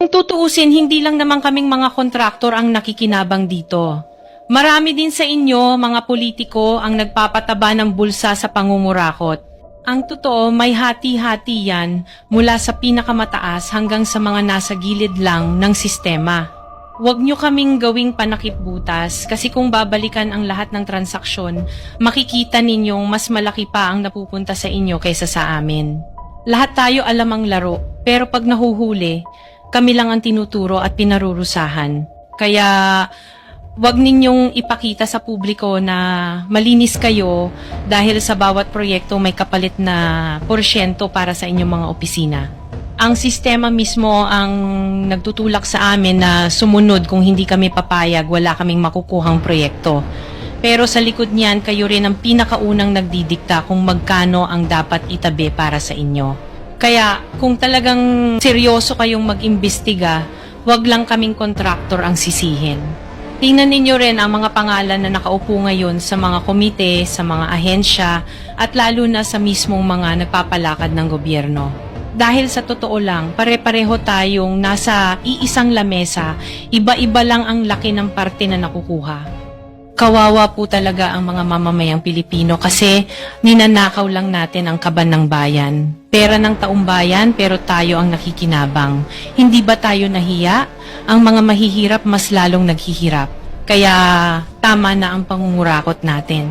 Kung tutuusin, hindi lang naman kaming mga kontraktor ang nakikinabang dito. Marami din sa inyo, mga politiko, ang nagpapataba ng bulsa sa pangungurakot. Ang totoo, may hati-hati yan mula sa pinakamataas hanggang sa mga nasa gilid lang ng sistema. Huwag nyo kaming gawing panakipbutas kasi kung babalikan ang lahat ng transaksyon, makikita ninyong mas malaki pa ang napupunta sa inyo kaysa sa amin. Lahat tayo alam ang laro, pero pag nahuhuli, kami lang ang tinuturo at pinarurusahan. Kaya wag ninyong ipakita sa publiko na malinis kayo dahil sa bawat proyekto may kapalit na porsyento para sa inyong mga opisina. Ang sistema mismo ang nagtutulak sa amin na sumunod kung hindi kami papayag, wala kaming makukuhang proyekto. Pero sa likod niyan, kayo rin ang pinakaunang nagdidikta kung magkano ang dapat itabi para sa inyo. Kaya kung talagang seryoso kayong mag-imbestiga, wag lang kaming kontraktor ang sisihin. Tingnan ninyo rin ang mga pangalan na nakaupo ngayon sa mga komite, sa mga ahensya, at lalo na sa mismong mga nagpapalakad ng gobyerno. Dahil sa totoo lang, pare-pareho tayong nasa iisang lamesa, iba-iba lang ang laki ng parte na nakukuha. Kawawa po talaga ang mga mamamayang Pilipino kasi ninanakaw lang natin ang kaban ng bayan. Pera ng taumbayan pero tayo ang nakikinabang. Hindi ba tayo nahiya? Ang mga mahihirap mas lalong naghihirap. Kaya tama na ang pangungurakot natin.